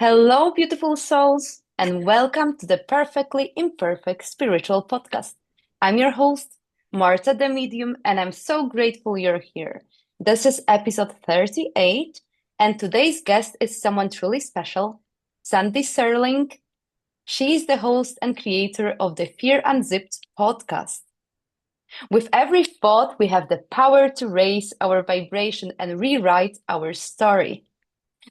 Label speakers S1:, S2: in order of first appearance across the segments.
S1: Hello, beautiful souls, and welcome to the Perfectly Imperfect Spiritual Podcast. I'm your host, Marta the Medium, and I'm so grateful you're here. This is episode 38, and today's guest is someone truly special, Sandi Serling. She is the host and creator of the FEAR UNZIPPED podcast. With every thought, we have the power to raise our vibration and rewrite our story.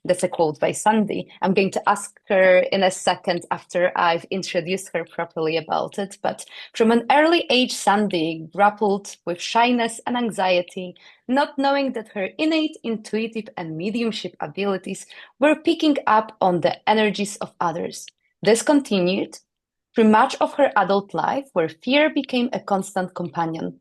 S1: That's a quote by Sandi. I'm going to ask her in a second after I've introduced her properly about it. But from an early age, Sandi grappled with shyness and anxiety, not knowing that her innate intuitive and mediumship abilities were picking up on the energies of others. This continued through much of her adult life, where fear became a constant companion.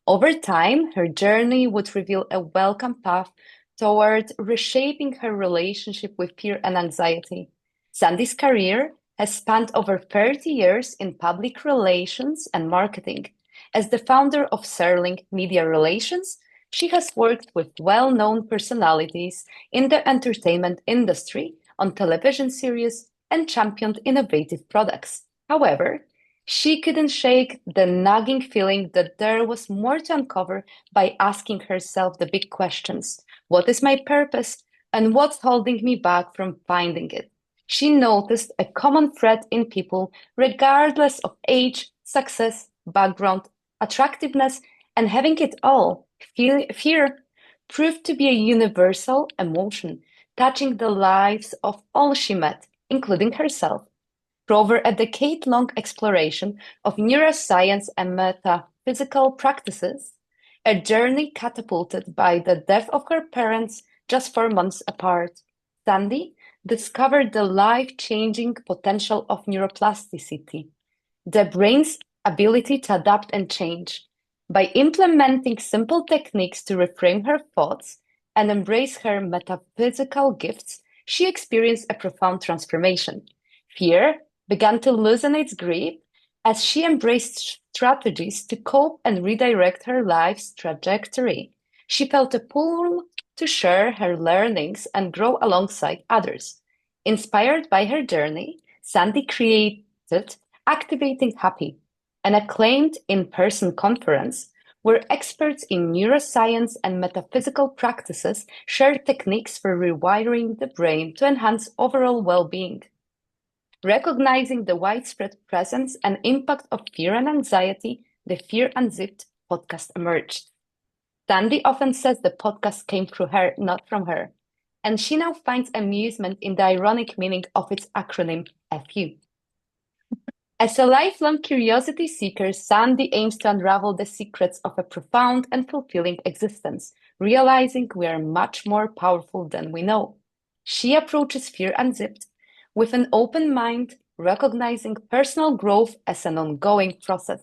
S1: Over time, her journey would reveal a welcome path toward reshaping her relationship with fear and anxiety. Sandi's career has spanned over 30 years in public relations and marketing. As the founder of Serling Media Relations, she has worked with well-known personalities in the entertainment industry on television series and championed innovative products. However, she couldn't shake the nagging feeling that there was more to uncover by asking herself the big questions. What is my purpose? And what's holding me back from finding it? She noticed a common thread in people, regardless of age, success, background, attractiveness, and having it all. Fear proved to be a universal emotion, touching the lives of all she met, including herself. Through over a decade-long exploration of neuroscience and metaphysical practices, a journey catapulted by the death of her parents just 4 months apart, Sandi discovered the life-changing potential of neuroplasticity, the brain's ability to adapt and change. By implementing simple techniques to reframe her thoughts and embrace her metaphysical gifts, she experienced a profound transformation. Fear began to loosen its grip as she embraced strategies to cope and redirect her life's trajectory. She felt a pull to share her learnings and grow alongside others. Inspired by her journey, Sandi created Activating Happy, an acclaimed in-person conference where experts in neuroscience and metaphysical practices share techniques for rewiring the brain to enhance overall well-being. Recognizing the widespread presence and impact of fear and anxiety, the Fear Unzipped podcast emerged. Sandi often says the podcast came through her, not from her, and she now finds amusement in the ironic meaning of its acronym FU. As a lifelong curiosity seeker, Sandi aims to unravel the secrets of a profound and fulfilling existence, realizing we are much more powerful than we know. She approaches Fear Unzipped with an open mind, recognizing personal growth as an ongoing process.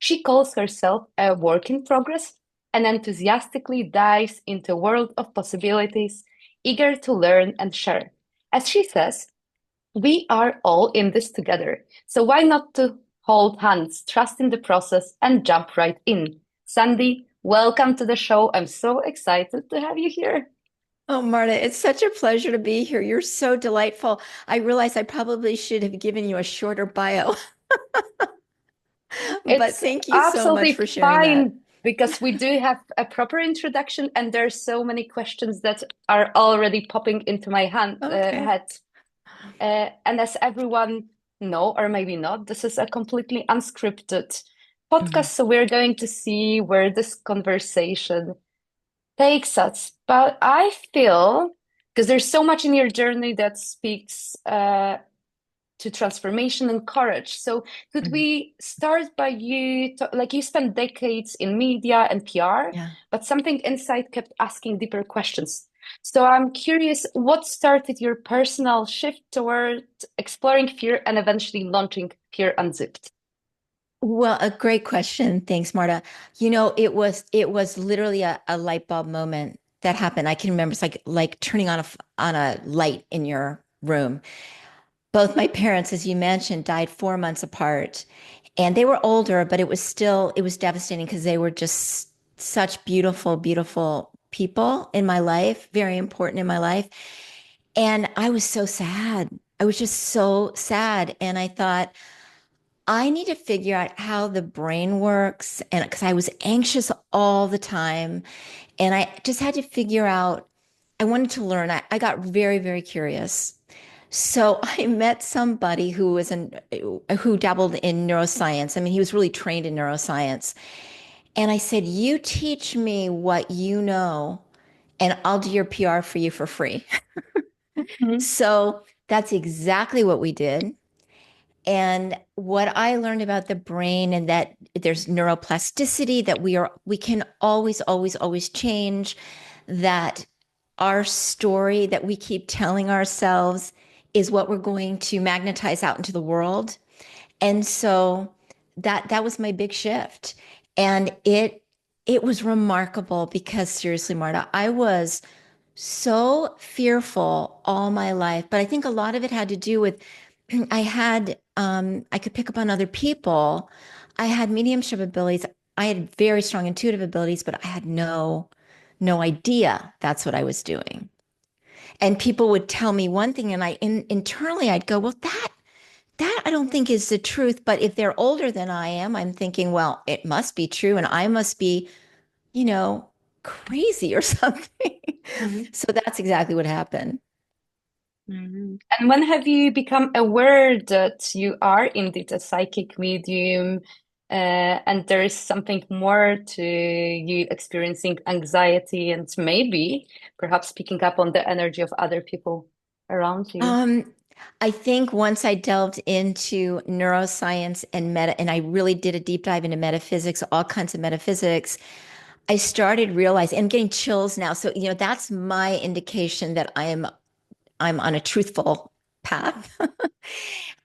S1: She calls herself a work in progress and enthusiastically dives into a world of possibilities, eager to learn and share. As she says, we are all in this together, so why not to hold hands, trust in the process, and jump right in? Sandi, welcome to the show. I'm so excited to have you here.
S2: Oh, Marta, it's such a pleasure to be here. You're so delightful. I realize I probably should have given you a shorter bio, but
S1: It's
S2: thank you so much
S1: absolutely
S2: for sharing that.
S1: fine because we do have a proper introduction, and there's so many questions that are already popping into my
S2: Okay.
S1: head. And as everyone know, or maybe not, this is a completely unscripted podcast,
S2: Mhm.
S1: so we're going to see where this conversation takes us. But I feel, because there's so much in your journey that speaks to transformation and courage. So could
S2: Mhm.
S1: we start by like you spent decades in media and PR,
S2: Yeah.
S1: but something inside kept asking deeper questions. So I'm curious, what started your personal shift toward exploring fear and eventually launching Fear Unzipped?
S2: Well, a great question. Thanks, Marta. It was literally a light bulb moment that happened. I can remember it's like turning on a light in your room. Both my parents, as you mentioned, died 4 months apart. And they were older, but it was devastating because they were just such beautiful, beautiful people in my life, very important in my life. And I was so sad. I was just so sad. And I thought, I need to figure out how the brain works. And because I was anxious all the time, and I just had to figure out, I wanted to learn. I got very, very curious. So I met somebody who dabbled in neuroscience. I mean, he was really trained in neuroscience. And I said, "You teach me what you know, and I'll do your PR for you for free."
S1: Mhm.
S2: So that's exactly what we did. And what I learned about the brain and that there's neuroplasticity, that we can always, always, always change, that our story that we keep telling ourselves is what we're going to magnetize out into the world. And so that was my big shift. And it was remarkable because seriously, Marta, I was so fearful all my life, but I think a lot of it had to do with I could pick up on other people. I had mediumship abilities. I had very strong intuitive abilities, but I had no idea that's what I was doing. And people would tell me one thing, and internally I'd go, well, that I don't think is the truth. But if they're older than I am, I'm thinking, well, it must be true, and I must be, you know, crazy or something.
S1: Mhm.
S2: So that's exactly what happened.
S1: Mhm. And when have you become aware that you are indeed a psychic medium, and there is something more to you experiencing anxiety and maybe perhaps picking up on the energy of other people around you?
S2: Um, I think once I delved into neuroscience and and I really did a deep dive into metaphysics, all kinds of metaphysics, I started realizing and getting chills now. So, that's my indication that I'm on a truthful path.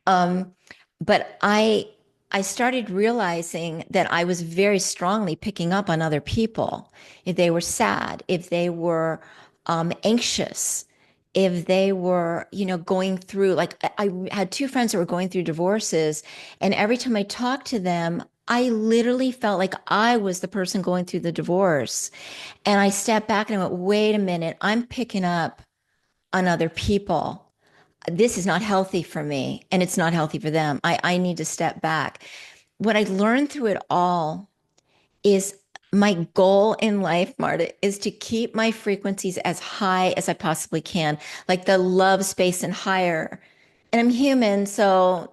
S2: Um, but I started realizing that I was very strongly picking up on other people. If they were sad, if they were anxious, if they were, going through, like I had two friends that were going through divorces, and every time I talked to them, I literally felt like I was the person going through the divorce. And I stepped back and I went, wait a minute, I'm picking up on other people. This is not healthy for me and it's not healthy for them. I need to step back. What I learned through it all is my goal in life, Marta, is to keep my frequencies as high as I possibly can, like the love space and higher. And I'm human, so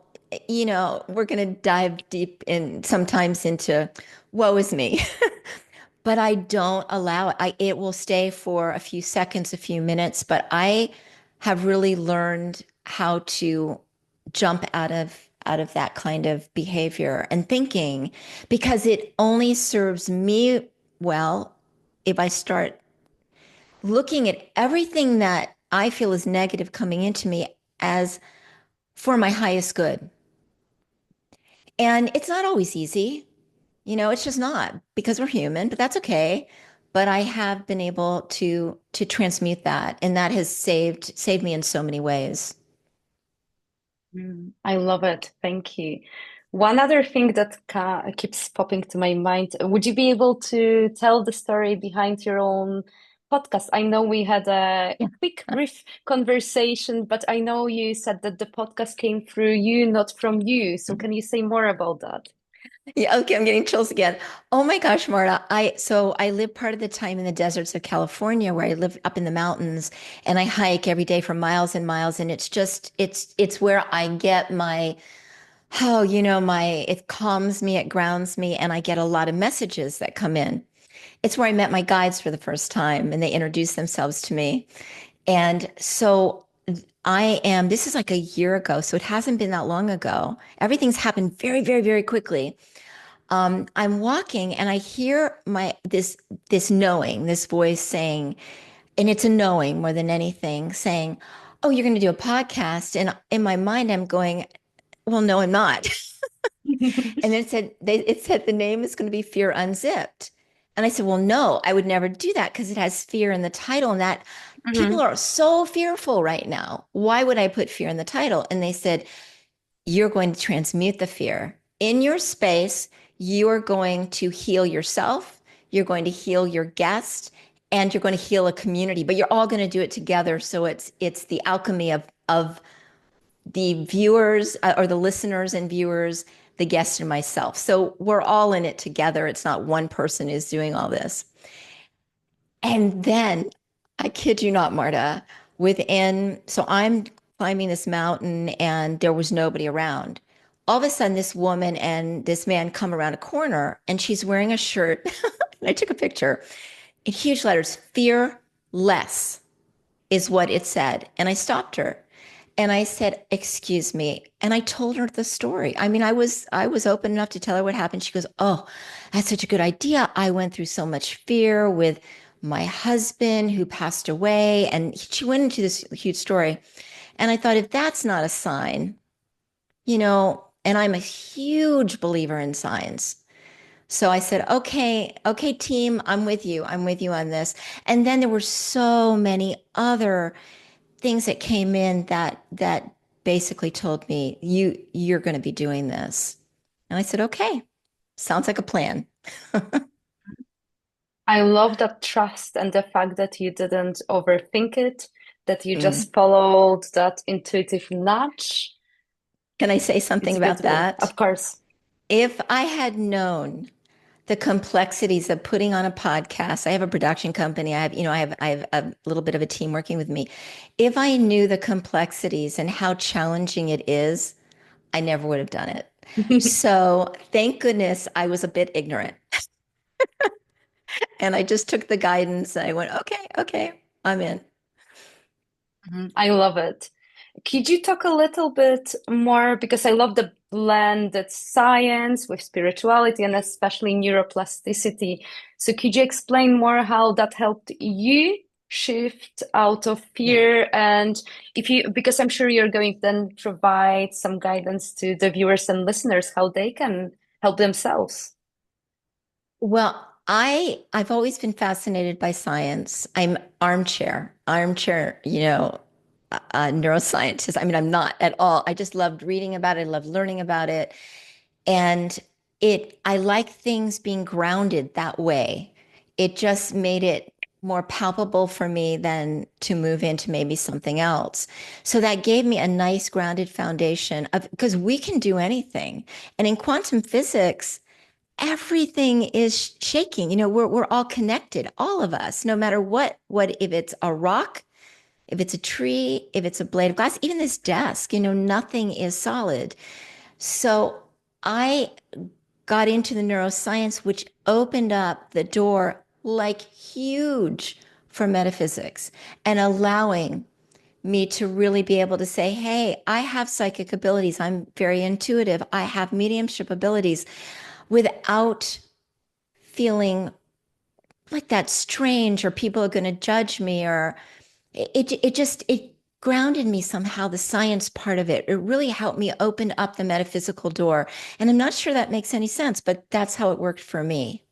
S2: we're going to dive deep in sometimes into woe is me. But I don't allow it. It will stay for a few seconds, a few minutes, but I have really learned how to jump out of that kind of behavior and thinking because it only serves me well if I start looking at everything that I feel is negative coming into me as for my highest good. And it's not always easy. It's just not because we're human, but that's okay. But I have been able to transmute that, and that has saved me in so many ways.
S1: I love it. Thank you. One other thing that keeps popping to my mind, would you be able to tell the story behind your own podcast? I know we had a
S2: Yeah.
S1: quick, brief conversation, but I know you said that the podcast came through you, not from you. So can you say more about that?
S2: Yeah, okay, I'm getting chills again. Oh my gosh, Marta. I live part of the time in the deserts of California where I live up in the mountains and I hike every day for miles and miles and it's where I get my it calms me, it grounds me and I get a lot of messages that come in. It's where I met my guides for the first time and they introduced themselves to me. And so this is like a year ago, so it hasn't been that long ago. Everything's happened very, very, very quickly. I'm walking and I hear this knowing, this voice saying, and it's a knowing more than anything, saying, "Oh, you're going to do a podcast." And in my mind, I'm going, "Well, no, I'm not." And then it said the name is going to be Fear Unzipped. And I said, well, no, I would never do that because it has fear in the title and that people
S1: Mhm.
S2: are so fearful right now. Why would I put fear in the title? And they said, you're going to transmute the fear in your space. You are going to heal yourself. You're going to heal your guest and you're going to heal a community, but you're all going to do it together. So it's the alchemy of the viewers or the listeners and viewers, the guest and myself. So we're all in it together. It's not one person is doing all this. And then I kid you not, Marta, so I'm climbing this mountain and there was nobody around. All of a sudden, this woman and this man come around a corner and she's wearing a shirt. And I took a picture in huge letters, fear less is what it said. And I stopped her and I said, "Excuse me." And I told her the story. I mean, I was open enough to tell her what happened. She goes, "Oh, that's such a good idea. I went through so much fear with my husband who passed away." And she went into this huge story. And I thought, if that's not a sign, and I'm a huge believer in signs. So I said, okay, okay, team, I'm with you. I'm with you on this. And then there were so many other things that came in that basically told me you're going to be doing this. And I said, okay, sounds like a plan.
S1: I love that trust and the fact that you didn't overthink it, that you
S2: Mm.
S1: just followed that intuitive nudge.
S2: Can I say something
S1: It's
S2: about
S1: beautiful,
S2: that?
S1: of course.
S2: If I had known the complexities of putting on a podcast, I have a production company. I have a little bit of a team working with me. If I knew the complexities and how challenging it is, I never would have done it. So thank goodness I was a bit ignorant. And I just took the guidance and I went, okay, okay, I'm in.
S1: Mhm. I love it. Could you talk a little bit more? Because I love the blended science with spirituality and especially neuroplasticity. So could you explain more how that helped you shift out of
S2: Yeah.
S1: fear? And if you, because I'm sure you're going to then provide some guidance to the viewers and listeners how they can help themselves.
S2: Well, I've always been fascinated by science. I'm armchair, a neuroscientist. I mean, I'm not at all. I just loved reading about it. I loved learning about it. And I like things being grounded that way. It just made it more palpable for me than to move into maybe something else. So that gave me a nice grounded foundation of because we can do anything. And in quantum physics, everything is shaking. We're all connected, all of us, no matter what if it's a rock, if it's a tree, if it's a blade of glass, even this desk, nothing is solid. So I got into the neuroscience, which opened up the door like huge for metaphysics and allowing me to really be able to say, hey, I have psychic abilities. I'm very intuitive. I have mediumship abilities without feeling like that's strange or people are going to judge me or it grounded me somehow, the science part of it really helped me open up the metaphysical door, and I'm not sure that makes any sense, but that's how it worked for me.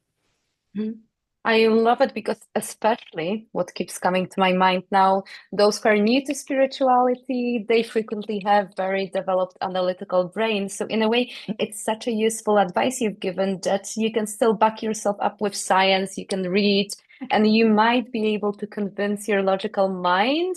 S1: Mhm. I love it because, especially what keeps coming to my mind now, those who are new to spirituality, they frequently have very developed analytical brains. So, in a way, it's such a useful advice you've given that you can still back yourself up with science, you can read, and you might be able to convince your logical mind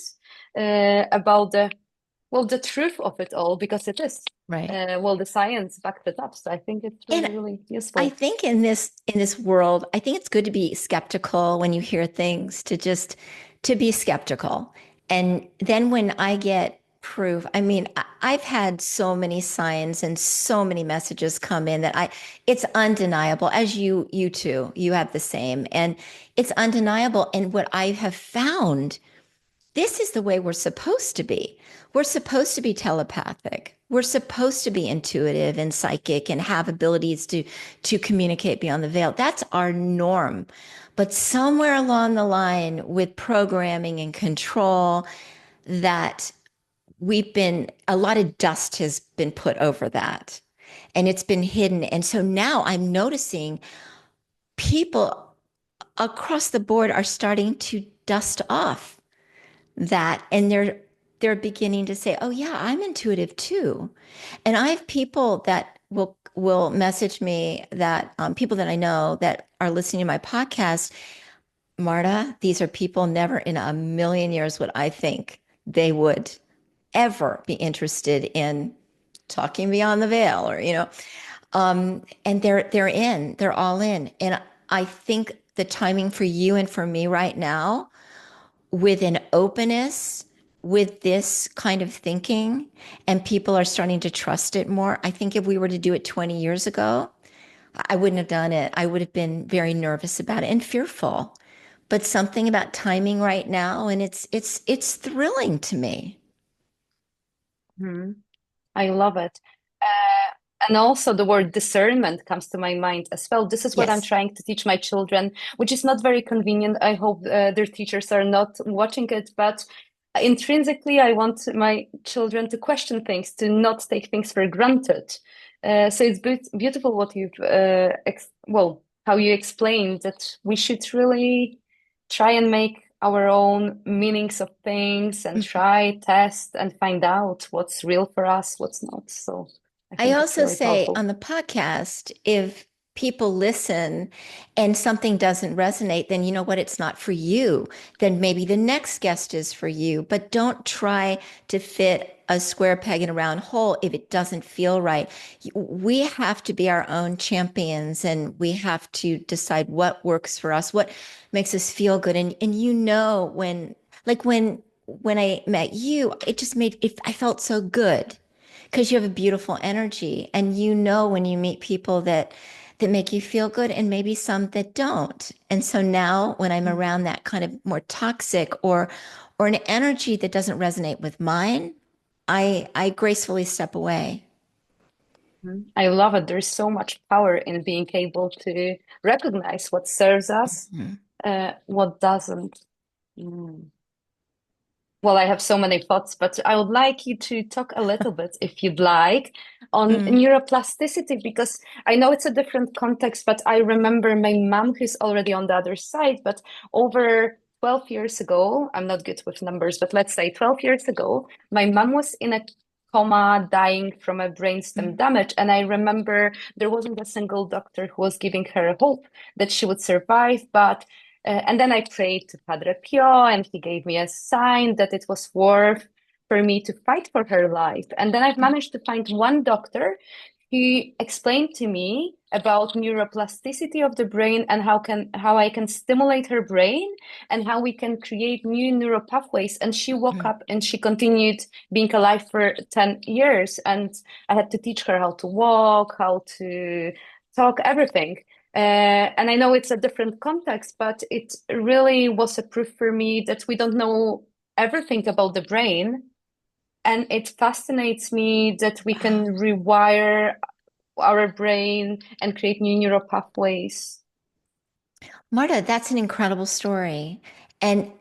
S1: about the truth of it all because it is.
S2: Right.
S1: The science backed it up. So, I think it's really,
S2: And
S1: really
S2: I
S1: useful.
S2: think in this world, I think it's good to be skeptical when you hear things, to be skeptical. And then when I get proof, I mean, I've had so many signs and so many messages come in that it's undeniable, as you too, you have the same. And it's undeniable. And what I have found, this is the way we're supposed to be. We're supposed to be telepathic. We're supposed to be intuitive and psychic and have abilities to communicate beyond the veil. That's our norm. But somewhere along the line with programming and control, that a lot of dust has been put over that and it's been hidden. And so now I'm noticing people across the board are starting to dust off that, and they're beginning to say, oh yeah, I'm intuitive too. And I have people that will message me, that people that I know that are listening to my podcast, Marta, these are people never in a million years would I think they would ever be interested in talking beyond the veil or, and they're all in. And I think the timing for you and for me right now with an openness with this kind of thinking and people are starting to trust it more. I think if we were to do it 20 years ago, I wouldn't have done it. I would have been very nervous about it and fearful. But something about timing right now, and it's thrilling to me.
S1: Mhm. I love it. And also, the word discernment comes to my mind as well. This is what I'm
S2: Yes.
S1: trying to teach my children, which is not very convenient. I hope their teachers are not watching it, but intrinsically, I want my children to question things, to not take things for granted. So it's beautiful what you've, well, how you explained that we should really try and make our own meanings of things and try, test, and find out what's real for us, what's not. So I
S2: I
S1: think it's
S2: also
S1: really
S2: say
S1: powerful.
S2: on the podcast, if people listen and something doesn't resonate, then you know what? It's not for you. Then maybe the next guest is for you. But don't try to fit a square peg in a round hole if it doesn't feel right. We have to be our own champions and we have to decide what works for us, what makes us feel good. And like when I met you, it just made it, I felt so good because you have a beautiful energy and you know when you meet people that make you feel good and maybe some that don't. And so now when I'm around that kind of more toxic or an energy that doesn't resonate with mine, I gracefully step away.
S1: Mhm. I love it. There's so much power in being able to recognize what serves us,
S2: Mhm.
S1: what doesn't. Mm. Well, I have so many thoughts, but I would like you to talk a little bit, if you'd like, on
S2: Mm.
S1: neuroplasticity, because I know it's a different context, but I remember my mom, who's already on the other side, but over 12 years ago, I'm not good with numbers, but let's say 12 years ago, my mom was in a coma, dying from a brainstem
S2: Mm.
S1: damage. And I remember there wasn't a single doctor who was giving her hope that she would survive, but and then I prayed to Padre Pio, and he gave me a sign that it was worth for me to fight for her life. And then I've managed to find one doctor who explained to me about neuroplasticity of the brain and how I can stimulate her brain and how we can create new neural pathways. And she woke
S2: Mm.
S1: up and she continued being alive for 10 years. And I had to teach her how to walk, how to talk, everything. And I know it's a different context, but it really was a proof for me that we don't know everything about the brain. And it fascinates me that we can
S2: Wow.
S1: rewire our brain and create new neural pathways.
S2: Marta, that's an incredible story. And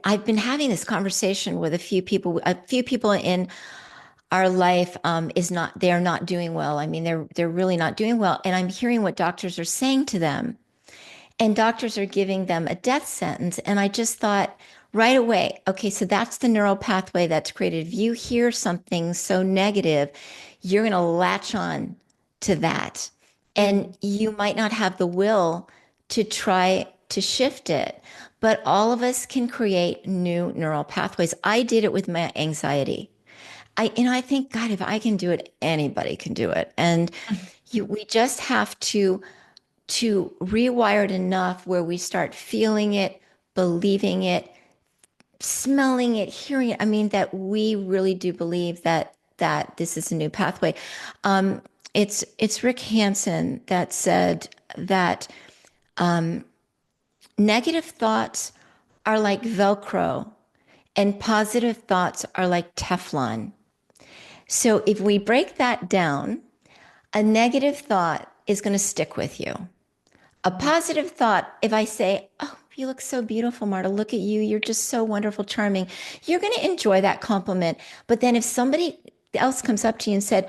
S2: I've been having this conversation with a few people in our life is not they're not doing well. I mean, they're really not doing well. And I'm hearing what doctors are saying to them. And doctors are giving them a death sentence. And I just thought right away, okay, so that's the neural pathway that's created. If you hear something so negative, you're going to latch on to that. And
S1: Mm,
S2: you might not have the will to try to shift it. But all of us can create new neural pathways. I did it with my anxiety. I think, God, if I can do it, anybody can do it. And we just have to rewire it enough where we start feeling it, believing it, smelling it, hearing it. I mean, that we really do believe that this is a new pathway. Um, it's Rick Hansen that said that negative thoughts are like Velcro and positive thoughts are like Teflon. So if we break that down, a negative thought is going to stick with you. A
S1: mm,
S2: positive thought, if I say, "Oh, you look so beautiful, Marta, look at you. You're just so wonderful, charming," you're going to enjoy that compliment. But then if somebody else comes up to you and said,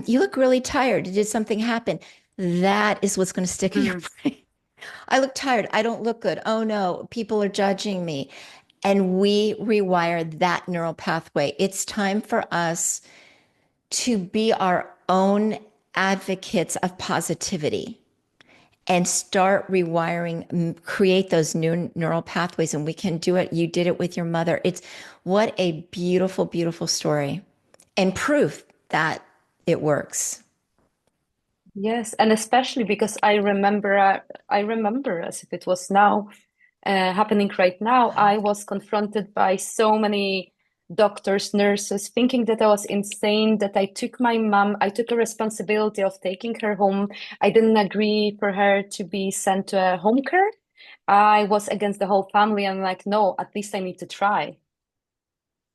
S2: you look really tired. Did something happen? That is what's going to stick in your
S1: mm.
S2: brain. I look tired. I don't look good. Oh no, people are judging me. And we rewire that neural pathway. It's time for us to be our own advocates of positivity and start rewiring, create those new neural pathways. And we can do it. You did it with your mother. It's what a beautiful, beautiful story and proof that it works.
S1: Yes, and especially because I remember as if it was now, happening right now. I was confronted by so many doctors, nurses, thinking that I was insane, that I took a responsibility of taking her home. I didn't agree for her to be sent to a home care. I was against the whole family. I'm like, no, at least I need to try.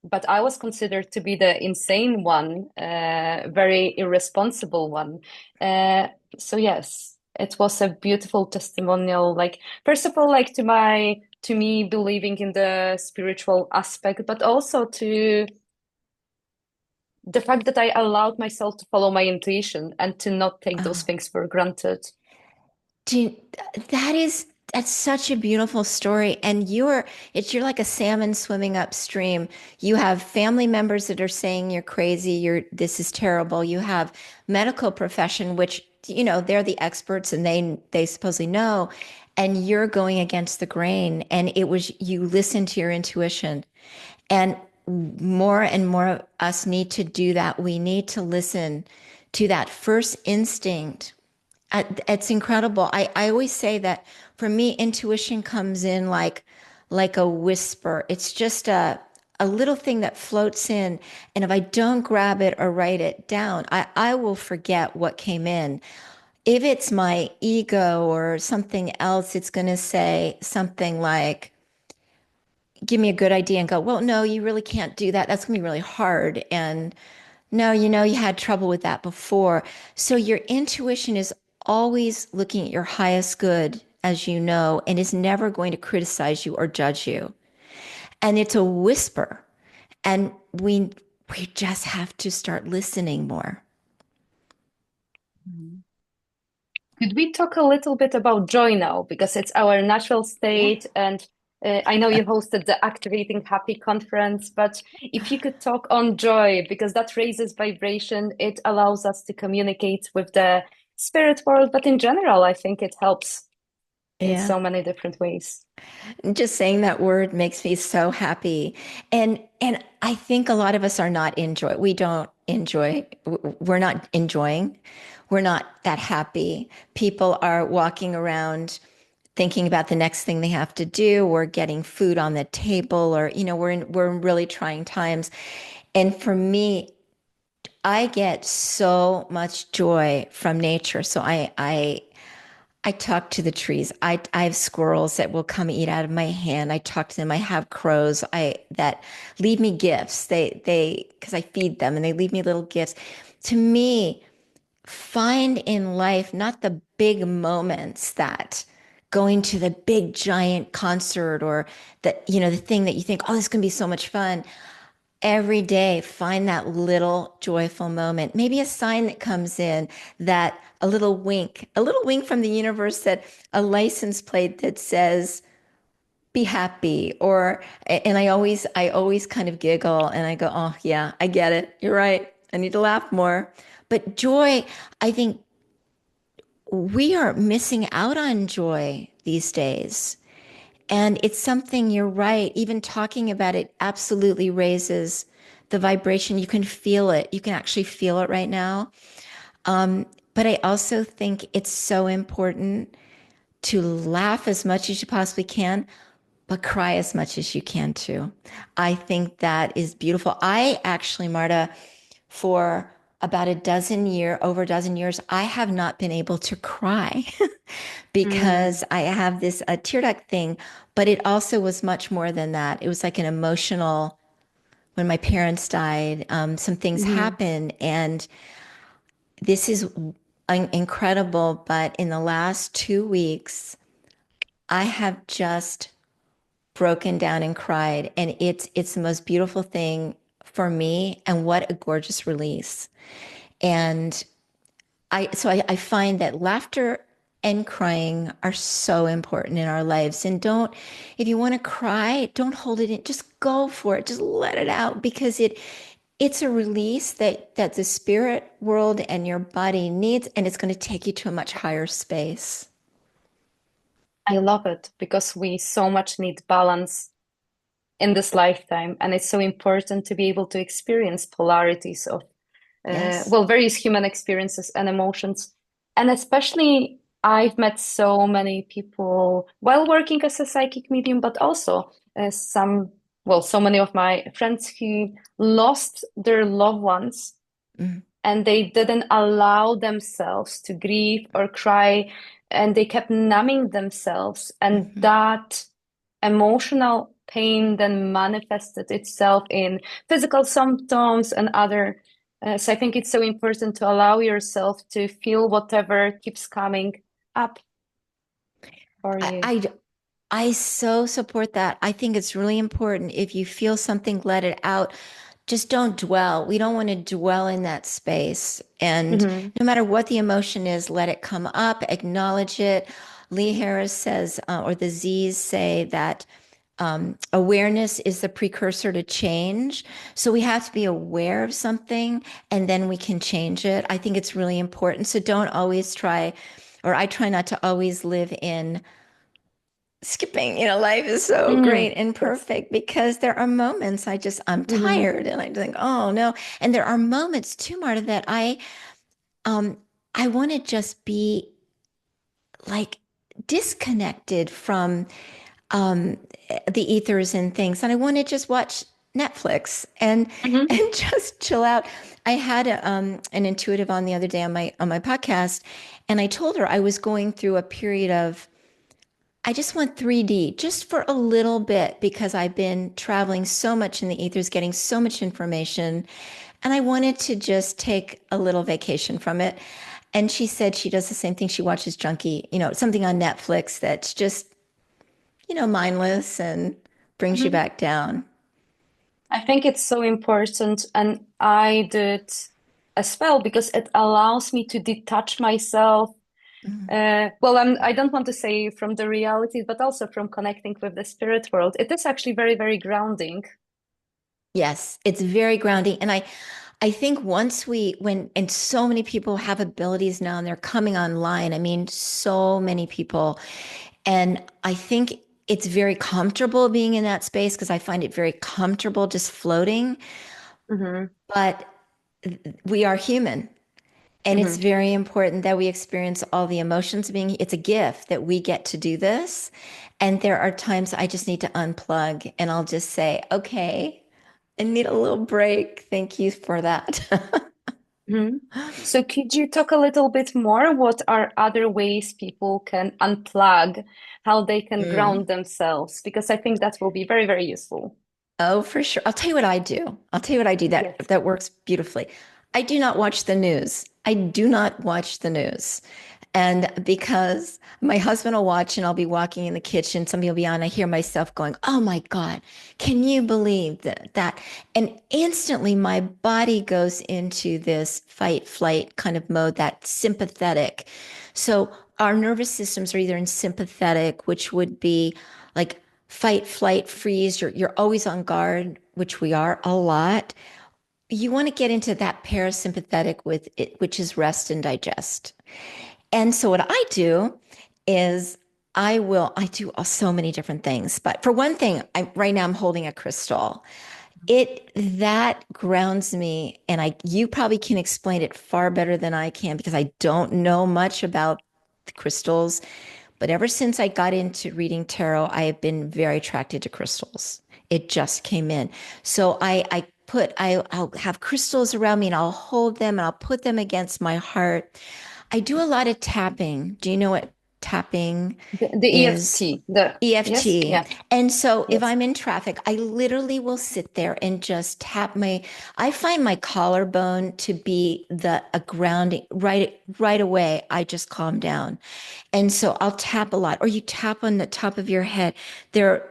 S1: But I was considered to be the insane one, very irresponsible one. Uh, so yes, it was a beautiful testimonial. Like, first of all, like to me believing in the spiritual aspect, but also to the fact that I allowed myself to follow my intuition and to not take those
S2: Oh,
S1: things for granted.
S2: do you- that is that's such a beautiful story. And you're like a salmon swimming upstream. You have family members that are saying you're crazy, this is terrible. You have medical profession, which, they're the experts and they supposedly know, and you're going against the grain. And it was you listen to your intuition. And more and more of us need to do that. We need to listen to that first instinct. It's incredible. I always say that for me, intuition comes in like a whisper. It's just a little thing that floats in. And if I don't grab it or write it down, I will forget what came in. If it's my ego or something else, it's going to say something like, give me a good idea and go, well, no, you really can't do that. That's going to be really hard. And no, you had trouble with that before. So your intuition is always looking at your highest good, as you know, and is never going to criticize you or judge you. And it's a whisper. And we just have to start listening more.
S1: Could we talk a little bit about joy now? Because it's our natural
S2: Yeah.
S1: state. And I know you hosted the Activating Happy conference, but if you could talk on joy, because that raises vibration, it allows us to communicate with the spirit world. But in general, I think it helps in
S2: Yeah.
S1: so many different ways.
S2: Just saying that word makes me so happy. And I think a lot of us are not enjoy. We don't enjoy. We're not enjoying. We're not that happy. People are walking around thinking about the next thing they have to do or getting food on the table, or we're in really trying times. And for me, I get so much joy from nature. So I talk to the trees. I have squirrels that will come eat out of my hand. I talk to them. I have crows that leave me gifts. They because I feed them and they leave me little gifts. To me, find in life not the big moments that going to the big giant concert or the thing that you think, oh, this is gonna be so much fun. Every day, find that little joyful moment. Maybe a sign that comes in, that a little wink from the universe, that a license plate that says, be happy. And I always kind of giggle and I go, oh, yeah, I get it. You're right. I need to laugh more. But joy, I think we are missing out on joy these days. And it's something, you're right, even talking about it absolutely raises the vibration. You can feel it. You can actually feel it right now. But I also think it's so important to laugh as much as you possibly can, but cry as much as you can too. I think that is beautiful. I actually, Marta, for about over a dozen years, I have not been able to cry
S1: Mm,
S2: because I have this a tear duct thing, but it also was much more than that. It was like an emotional, when my parents died, some things
S1: mhm.
S2: happened, and this is incredible. But in the last 2 weeks, I have just broken down and cried, and it's the most beautiful thing for me, and what a gorgeous release. And I find that laughter and crying are so important in our lives. And if you want to cry, don't hold it in. Just go for it. Just let it out, because it's a release that the spirit world and your body needs, and it's going to take you to a much higher space.
S1: I love it because we so much need balance in this lifetime, and it's so important to be able to experience polarities of
S2: Yes.
S1: well, various human experiences and emotions. And especially, I've met so many people while working as a psychic medium, but also so many of my friends who lost their loved ones
S2: Mm-hmm.
S1: and they didn't allow themselves to grieve or cry, and they kept numbing themselves. And
S2: Mm-hmm.
S1: that emotional pain then manifested itself in physical symptoms and other. So I think it's so important to allow yourself to feel whatever keeps coming up for
S2: I,
S1: you.
S2: I I so support that. I think it's really important. If you feel something, let it out. Just don't dwell. We don't want to dwell in that space. And
S1: Hmm.
S2: no matter what the emotion is, let it come up, acknowledge it. Lee Harris says, or the Z's say that awareness is the precursor to change. So we have to be aware of something and then we can change it. I think it's really important. So don't always try, or I try not to always live in skipping. Life is so great and
S1: Yes.
S2: perfect because there are moments I'm
S1: Hmm.
S2: tired and I think, oh no. And there are moments too, Marta, that um I want to just be like disconnected from um the ethers and things. And I want to just watch Netflix and
S1: Hmm.
S2: and just chill out. I had an intuitive on the other day on my podcast, and I told her I was going through a period of I just want 3D just for a little bit because I've been traveling so much in the ethers, getting so much information, and I wanted to just take a little vacation from it. And she said she does the same thing. She watches junkie, something on Netflix that's just, mindless and brings you
S1: Hmm.
S2: back down.
S1: I think it's so important, and I did as well because it allows me to detach myself.
S2: Mhm.
S1: I don't want to say from the reality, but also from connecting with the spirit world. It is actually very, very grounding.
S2: Yes, it's very grounding. And I think and so many people have abilities now and they're coming online. I mean, so many people. And I think it's very comfortable being in that space because I find it very comfortable just floating.
S1: Hmm.
S2: But we are human. And it's
S1: Hmm.
S2: very important that we experience all the emotions it's a gift that we get to do this. And there are times I just need to unplug and I'll just say, okay, I need a little break. Thank you for that.
S1: Hmm. So could you talk a little bit more? What are other ways people can unplug, how they can
S2: Mm.
S1: ground themselves? Because I think that will be very, very useful.
S2: Oh, for sure. I'll tell you what I do. I'll tell you what I do
S1: Yes.
S2: that works beautifully. I do not watch the news. I do not watch the news. And because my husband will watch and I'll be walking in the kitchen, somebody will be on, I hear myself going, "Oh my God, can you believe that?" And instantly my body goes into this fight, flight kind of mode, that sympathetic. So our nervous systems are either in sympathetic, which would be like fight, flight, freeze. You're always on guard, which we are a lot. You want to get into that parasympathetic with it, which is rest and digest. And so what I do is I do so many different things. But for one thing, right now I'm holding a crystal. That grounds me. And you probably can explain it far better than I can because I don't know much about the crystals. But ever since I got into reading tarot, I have been very attracted to crystals. It just came in. So I'll have crystals around me and I'll hold them and I'll put them against my heart. I do a lot of tapping. Do you know what tapping
S1: The
S2: is?
S1: EFT, the yes,
S2: EFT.
S1: yeah,
S2: And so if
S1: yes.
S2: I'm in traffic, I literally will sit there and just I find my collarbone to be a grounding right away. I just calm down. And so I'll tap a lot, or you tap on the top of your head. They're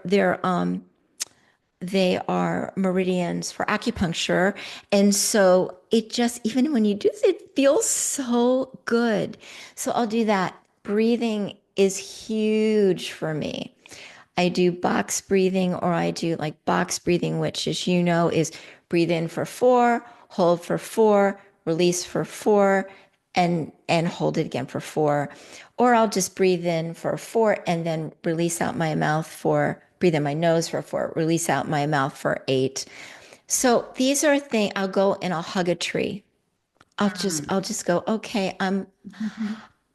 S2: they are meridians for acupuncture. And so it just, even when you do this, it feels so good. So I'll do that. Breathing is huge for me. I do box breathing, or I do like box breathing, which, as you know, is breathe in for 4, hold for 4, release for 4, and hold it again for 4. Or I'll just breathe in for 4 and then release out my mouth for breathe in my nose for 4, release out my mouth for 8. So these are things. I'll go and I'll hug a tree. I'll just go, okay, I'm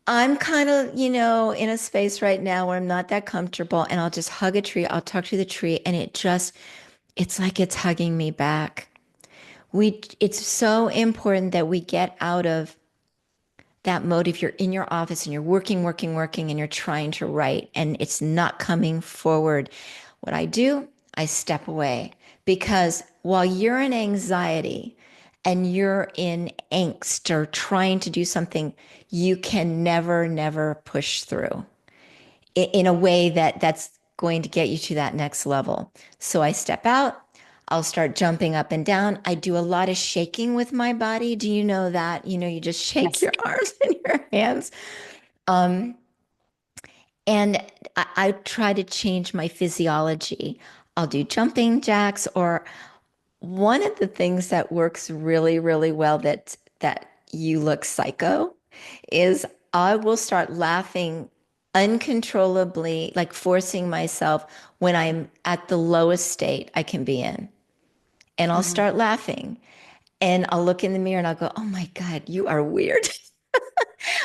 S2: kind of, in a space right now where I'm not that comfortable, and I'll just hug a tree. I'll talk to the tree, and it's like it's hugging me back. It's so important that we get out of that mode. If you're in your office and you're working, working, working, and you're trying to write and it's not coming forward, what I do, I step away, because while you're in anxiety and you're in angst or trying to do something, you can never, never push through in a way that's going to get you to that next level. So I step out. I'll start jumping up and down. I do a lot of shaking with my body. Do you know that? You just shake
S1: Yes.
S2: your arms and your hands. Um, and I try to change my physiology. I'll do jumping jacks, or one of the things that works really, really well that you look psycho is I will start laughing uncontrollably, like forcing myself when I'm at the lowest state I can be in. And I'll
S1: Mhm.
S2: start laughing and I'll look in the mirror and I'll go, oh my God, you are weird.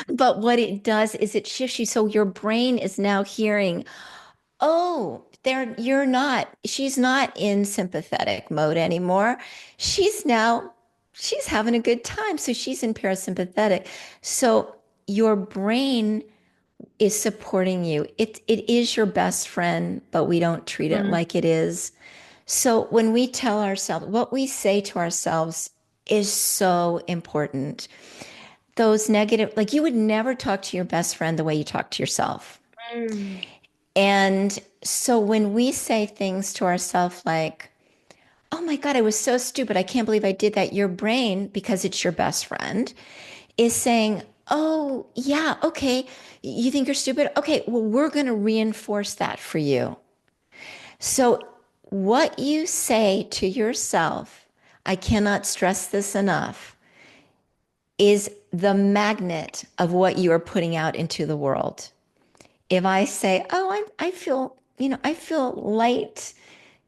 S2: But what it does is it shifts you. So your brain is now hearing, oh, she's not in sympathetic mode anymore. She's now, she's having a good time. So she's in parasympathetic. So your brain is supporting you. It is your best friend, but we don't treat it
S1: Mm.
S2: like it is. So when we tell ourselves, what we say to ourselves is so important. Those negative, like you would never talk to your best friend the way you talk to yourself.
S1: Mm.
S2: And so when we say things to ourselves like, oh my God, I was so stupid. I can't believe I did that. Your brain, because it's your best friend, is saying, oh, yeah, okay. You think you're stupid? Okay, well, we're going to reinforce that for you. So, what you say to yourself, I cannot stress this enough, is the magnet of what you are putting out into the world. If I say, oh, I feel, I feel light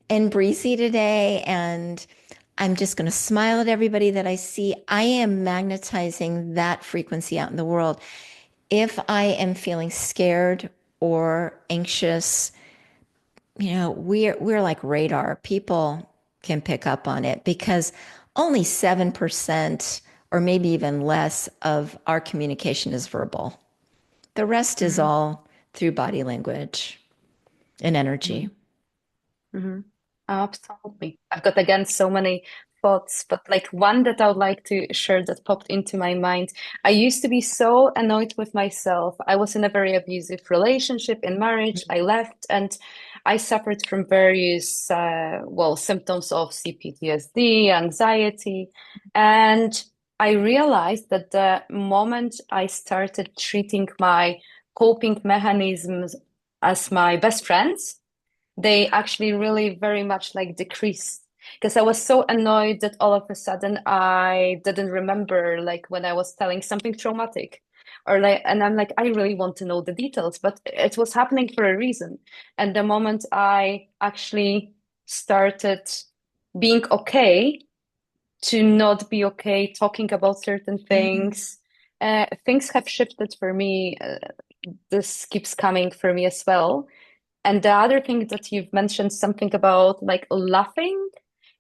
S2: and breezy today, and I'm just going to smile at everybody that I see, I am magnetizing that frequency out in the world. If I am feeling scared or anxious, we're like radar. People can pick up on it because only 7% or maybe even less of our communication is verbal. The rest is
S1: Mhm.
S2: all through body language and energy.
S1: Mhm. Mhm. Absolutely. I've got again so many thoughts, but like one that I would like to share that popped into my mind. I used to be so annoyed with myself. I was in a very abusive relationship in marriage. I left and I suffered from various, well, symptoms of CPTSD, anxiety. And I realized that the moment I started treating my coping mechanisms as my best friends, they actually really very much like decreased, because I was so annoyed that all of a sudden I didn't remember like when I was telling something traumatic, or like, and I'm like, I really want to know the details, but it was happening for a reason. And the moment I actually started being okay to not be okay talking about certain
S2: Mhm.
S1: things, things have shifted for me. This keeps coming for me as well. And the other thing that you've mentioned something about like laughing,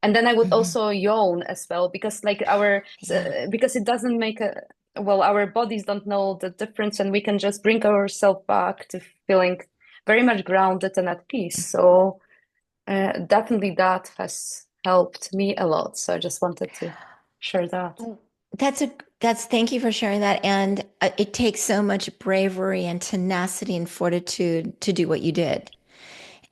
S1: and then I would
S2: Mhm.
S1: also yawn as well, because like
S2: Yeah.
S1: because it doesn't make a, well, our bodies don't know the difference, and we can just bring ourselves back to feeling very much grounded and at peace. So definitely that has helped me a lot. So I just wanted to share that.
S2: That's a that's thank you for sharing that. And it takes so much bravery and tenacity and fortitude to do what you did.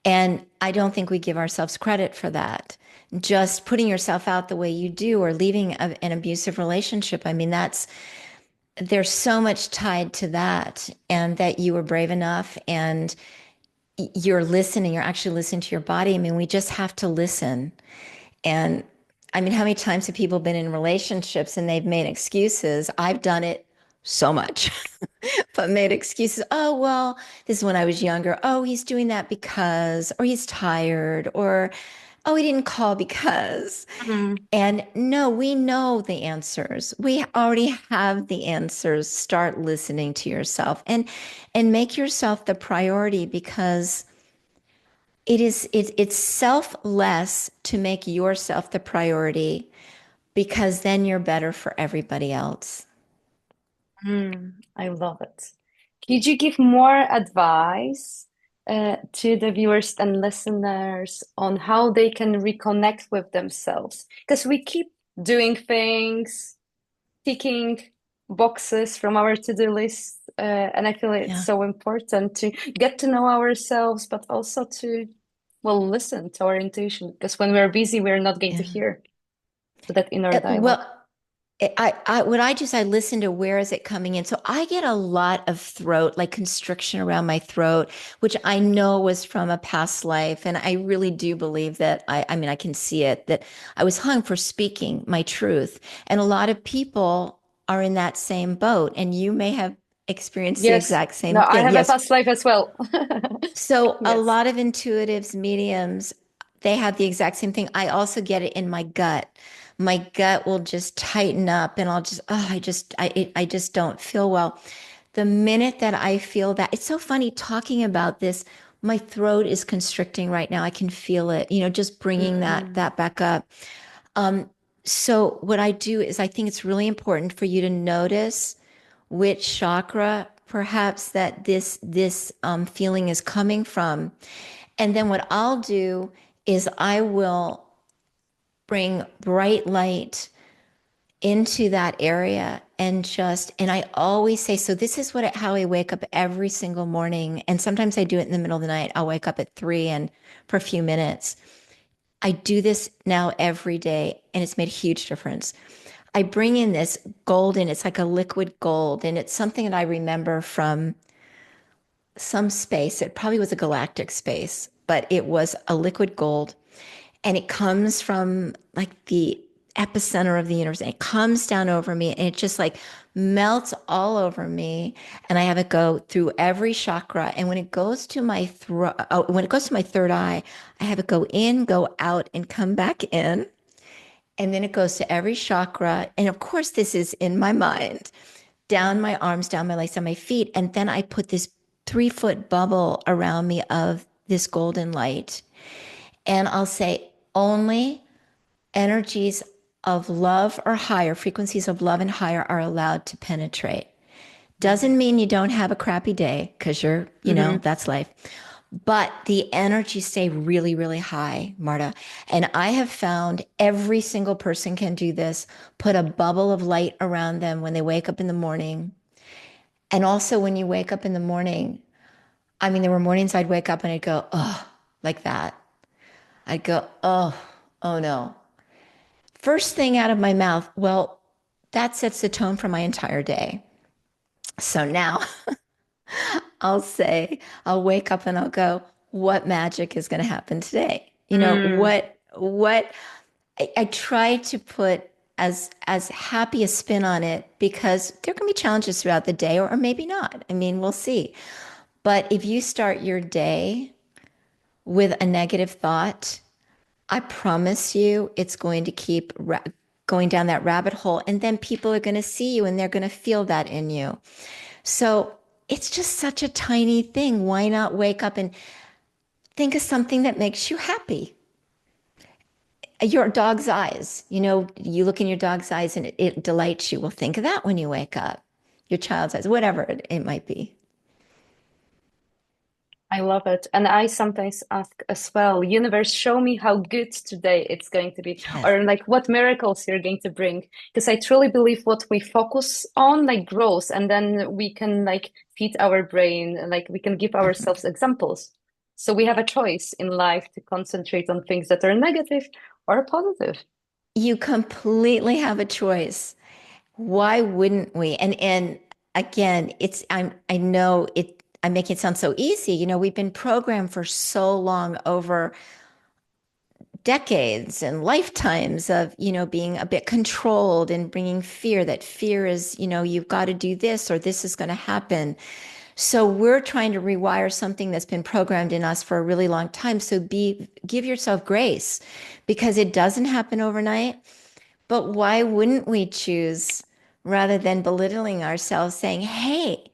S2: And I don't think we give ourselves credit for that. Just putting yourself out the way you do or leaving an abusive relationship. I mean, there's so much tied to that, and that you were brave enough and you're actually listening to your body. I mean, we just have to listen. And I mean, how many times have people been in relationships and they've made excuses? I've done it so much, but made excuses. Oh, well, this is when I was younger. Oh, he's doing that because, or he's tired, or oh, he didn't call because.
S1: Mm.
S2: And no, we know the answers. We already have the answers. Start listening to yourself and make yourself the priority because it's selfless to make yourself the priority because then you're better for everybody else.
S1: I love it. Could you give more advice to the viewers and listeners on how they can reconnect with themselves? Because we keep doing things, ticking boxes from our to-do list, and I feel it's
S2: Yeah.
S1: so important to get to know ourselves, but also to, well, listen to our intuition. Because when we're busy, we're not going to
S2: Yeah.
S1: hear to that inner dialogue.
S2: Well, what I do is I listen to where is it coming in. So I get a lot of throat, like constriction around my throat, which I know was from a past life. And I really do believe that I mean, I can see it, that I was hung for speaking my truth. And a lot of people are in that same boat. And you may have experienced the
S1: Yes.
S2: exact
S1: No,
S2: same
S1: I
S2: thing.
S1: have a
S2: Yes.
S1: past life as well.
S2: So a
S1: Yes.
S2: lot of intuitives, mediums, they have the exact same thing. I also get it in my gut. My gut will just tighten up and I'll just, oh, I just don't feel well. The minute that I feel that, it's so funny talking about this. My throat is constricting right now. I can feel it, just bringing
S1: Mm,
S2: that back up. Um, so what I do is I think it's really important for you to notice which chakra perhaps that this feeling is coming from. And then what I'll do is I will bring bright light into that area and I always say, so this is how I wake up every single morning. And sometimes I do it in the middle of the night. I'll wake up at 3 and for a few minutes. I do this now every day and it's made a huge difference. I bring in this golden, it's like a liquid gold, and it's something that I remember from some space. It probably was a galactic space, but it was a liquid gold. And it comes from like the epicenter of the universe. And it comes down over me and it just like melts all over me. And I have it go through every chakra. And when it goes to my throat, when it goes to my third eye, I have it go in, go out, and come back in. And then it goes to every chakra. And of course, this is in my mind, down my arms, down my legs, down my feet. And then I put this 3 foot bubble around me of this golden light. And I'll say, only energies of love or higher, frequencies of love and higher are allowed to penetrate. Doesn't mean you don't have a crappy day because
S1: mm-hmm.
S2: that's life. But the energies stay really, really high, Marta. And I have found every single person can do this. Put a bubble of light around them when they wake up in the morning. And also when you wake up in the morning, I mean, there were mornings I'd wake up and I'd go, oh, like that. I'd go, oh, oh no. First thing out of my mouth, well, that sets the tone for my entire day. So now I'll wake up and I'll go, what magic is going to happen today?
S1: Mm,
S2: What I try to put as happy a spin on it because there can be challenges throughout the day or maybe not. I mean, we'll see. But if you start your day with a negative thought, I promise you it's going to keep going down that rabbit hole. And then people are going to see you and they're going to feel that in you. So it's just such a tiny thing. Why not wake up and think of something that makes you happy? Your dog's eyes, you look in your dog's eyes and it delights you. Well, think of that when you wake up. Your child's eyes, whatever it might be.
S1: I love it. And I sometimes ask as well, universe, show me how good today it's going to be,
S2: Yes.
S1: or like what miracles you're going to bring. Because I truly believe what we focus on like grows, and then we can like feed our brain, like we can give ourselves examples. So we have a choice in life to concentrate on things that are negative or positive.
S2: You completely have a choice. Why wouldn't we? And again, I know I make it sound so easy. We've been programmed for so long over decades and lifetimes of, being a bit controlled and bringing fear, that fear is, you've got to do this or this is going to happen. So we're trying to rewire something that's been programmed in us for a really long time. So give yourself grace because it doesn't happen overnight. But why wouldn't we choose, rather than belittling ourselves, saying, hey,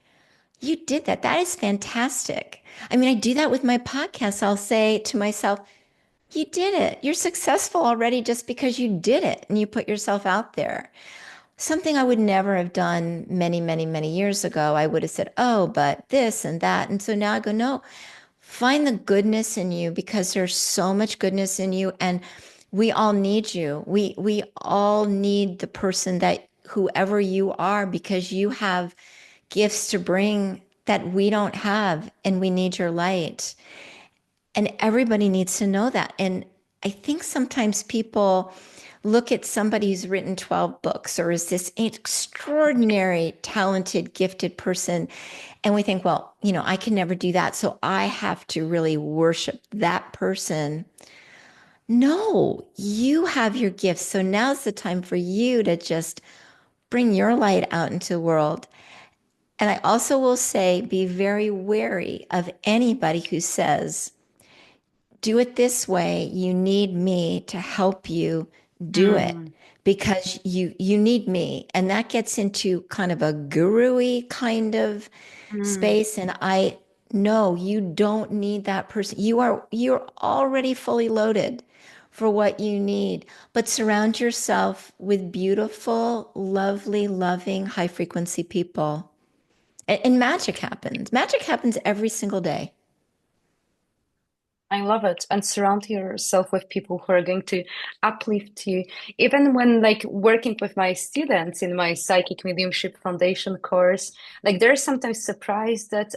S2: you did that. That is fantastic. I mean, I do that with my podcast. I'll say to myself, you did it. You're successful already just because you did it and you put yourself out there. Something I would never have done many, many, many years ago. I would have said, oh, but this and that. And so now I go, no, find the goodness in you because there's so much goodness in you. And we all need you. We all need the person that whoever you are because you have gifts to bring that we don't have and we need your light. And everybody needs to know that. And I think sometimes people look at somebody who's written 12 books or is this extraordinary, talented, gifted person. And we think, well, I can never do that. So I have to really worship that person. No, you have your gifts. So now's the time for you to just bring your light out into the world. And I also will say, be very wary of anybody who says, do it this way. You need me to help you do it
S1: Mm,
S2: because you need me. And that gets into kind of a guru-y kind of
S1: mm.
S2: space. And I know you don't need that person. You're already fully loaded for what you need. But surround yourself with beautiful, lovely, loving, high frequency people. And magic happens. Magic happens every single day.
S1: I love it. And surround yourself with people who are going to uplift you. Even when like working with my students in my Psychic Mediumship Foundation course, like they're sometimes surprised that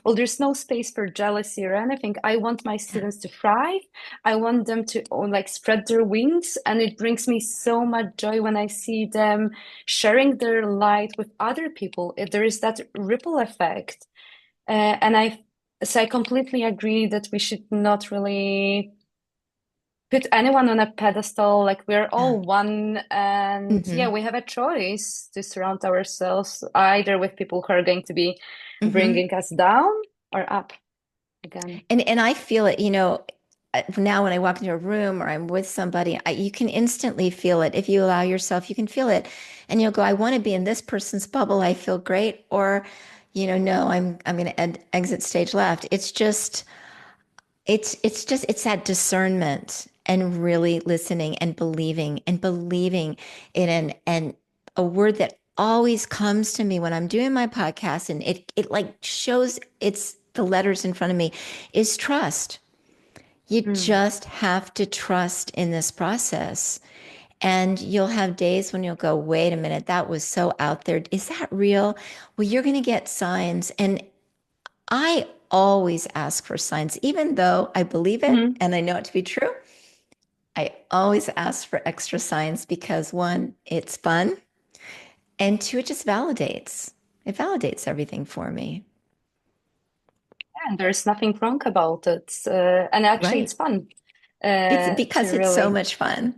S1: well, there's no space for jealousy or anything. I want my students to thrive. I want them to like spread their wings. And it brings me so much joy when I see them sharing their light with other people. There is that ripple effect. And I completely agree that we should not really put anyone on a pedestal. Like we're
S2: Yeah.
S1: all one, and yeah,
S2: Hmm.
S1: we have a choice to surround ourselves either with people who are going to be
S2: Hmm.
S1: bringing us down or up again.
S2: And I feel it, now when I walk into a room or I'm with somebody, you can instantly feel it. If you allow yourself, you can feel it. And you'll go, I want to be in this person's bubble. I feel great. Or, no, I'm going to exit stage left. It's that discernment and really listening and believing in and a word that always comes to me when I'm doing my podcast and it like shows it's the letters in front of me is trust. You
S1: Mm.
S2: just have to trust in this process. And you'll have days when you'll go, wait a minute, that was so out there. Is that real? Well, you're going to get signs. And I always ask for signs, even though I believe it
S1: Mhm.
S2: and I know it to be true. I always ask for extra signs because one, it's fun, and two, it just validates. It validates everything for me.
S1: And there's nothing wrong about it. And actually, it's
S2: Right.
S1: fun
S2: It's
S1: to
S2: because it's so
S1: really.
S2: much fun.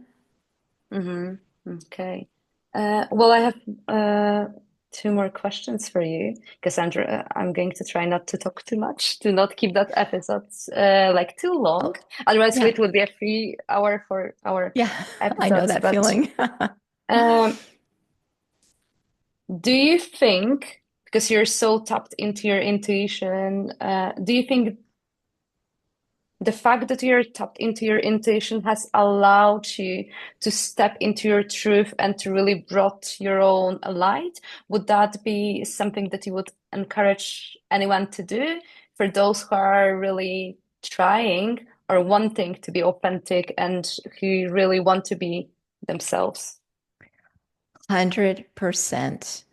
S1: Hmm. Okay. Well, I have two more questions for you, Cassandra. I'm going to try not to talk too much, to not keep that episodes like too long.
S2: Oh,
S1: Otherwise,
S2: yeah.
S1: it would be a 3 hour for our
S2: Yeah. I know
S1: episodes.
S2: that
S1: But
S2: feeling.
S1: um, do you think, because you're so tapped into your intuition, do you think the fact that you're tapped into your intuition has allowed you to step into your truth and to really brought your own light? Would that be something that you would encourage anyone to do for those who are really trying or wanting to be authentic and who really want to be themselves?
S2: 100%.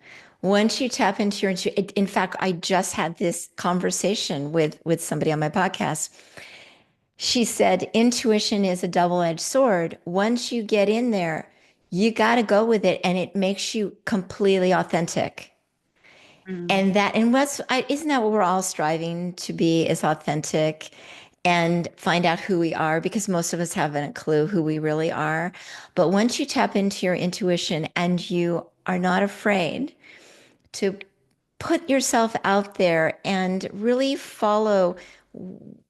S2: Once you tap into your intuition, in fact, I just had this conversation with somebody on my podcast. She said intuition is a double-edged sword. Once you get in there, you got to go with it and it makes you completely authentic.
S1: Mm.
S2: And isn't that what we're all striving to be is authentic? and find out who we are because most of us haven't a clue who we really are. But once you tap into your intuition and you are not afraid to put yourself out there and really follow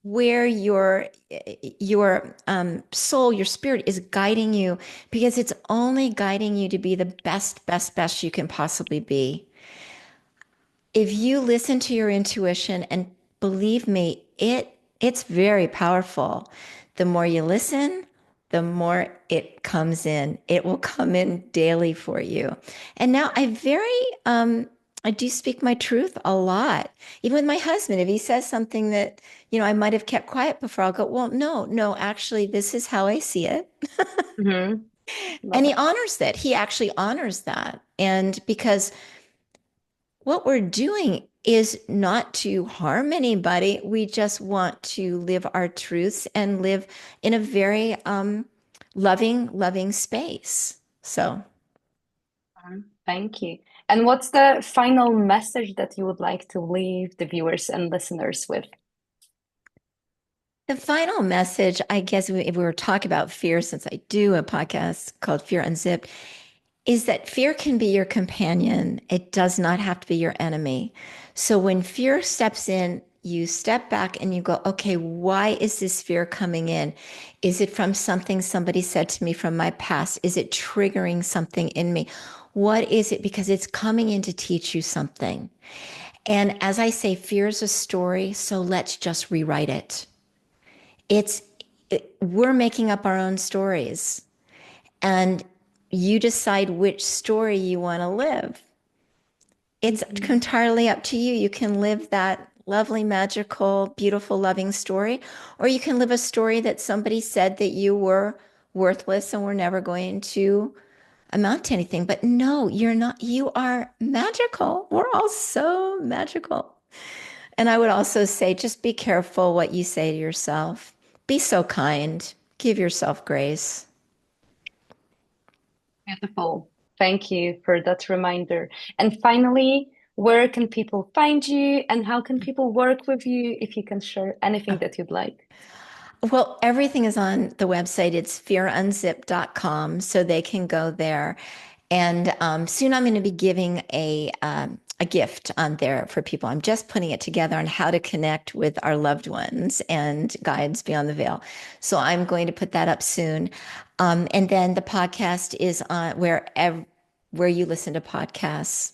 S2: where your soul, your spirit is guiding you, because it's only guiding you to be the best you can possibly be. If you listen to your intuition, and believe me, it's very powerful. The more you listen, the more it comes in. It will come in daily for you. And now I do speak my truth a lot. Even with my husband, if he says something that, I might have kept quiet before, I'll go, well, no, actually, this is how I see it.
S1: Mm-hmm.
S2: And
S1: Love
S2: he
S1: it.
S2: honors that. He actually honors that. And because what we're doing is not to harm anybody. We just want to live our truths and live in a very loving space. So,
S1: Thank you. And what's the final message that you would like to leave the viewers and listeners with?
S2: the final message, I guess, if we were talking about fear, since I do a podcast called Fear Unzipped, is that fear can be your companion. It does not have to be your enemy. So when fear steps in, you step back and you go, okay, why is this fear coming in? Is it from something somebody said to me from my past? Is it triggering something in me? What is it? Because it's coming in to teach you something. And as I say, fear is a story, so let's just rewrite it. It's we're making up our own stories, and you decide which story you want to live. It's
S1: Mhm.
S2: entirely up to you. You can live that lovely, magical, beautiful, loving story, or you can live a story that somebody said that you were worthless and were never going to amount to anything. But no, you're not. You are magical. We're all so magical. And I would also say just be careful what you say to yourself. Be so kind. Give yourself grace.
S1: Beautiful. Thank you for that reminder. And finally, where can people find you and how can people work with you if you can share anything that you'd like?
S2: Well, everything is on the website. It's fearunzip.com, so they can go there. And soon I'm going to be giving a gift on there for people. I'm just putting it together on how to connect with our loved ones and guides beyond the veil. So I'm going to put that up soon. And then the podcast is on where you listen to podcasts.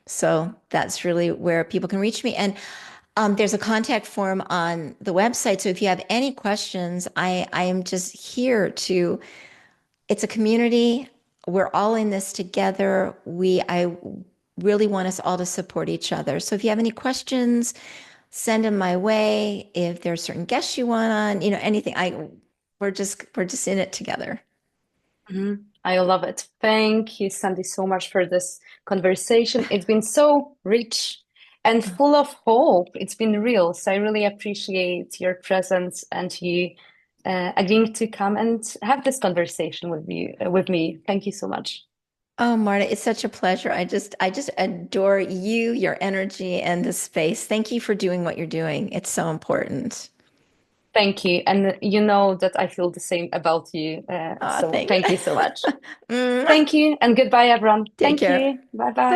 S2: So that's really where people can reach me. And there's a contact form on the website. So if you have any questions, I am just here to, it's a community. We're all in this together. I really want us all to support each other. So if you have any questions, send them my way. If there's certain guests you want on, anything, we're just in it together.
S1: Mhm. I love it. Thank you, Sandy, so much for this conversation. It's been so rich and full of hope. It's been real. So I really appreciate your presence and you agreeing to come and have this conversation with me. Thank you so much.
S2: Oh, Marta, it's such a pleasure. I just adore you, your energy, and the space. Thank you for doing what you're doing. It's so important.
S1: Thank you. And you know that I feel the same about you.
S2: Oh,
S1: So
S2: thank you.
S1: thank you so much.
S2: Mwah.
S1: Thank you and goodbye, everyone.
S2: Take
S1: Thank
S2: care.
S1: you. Bye
S2: Bye
S1: bye.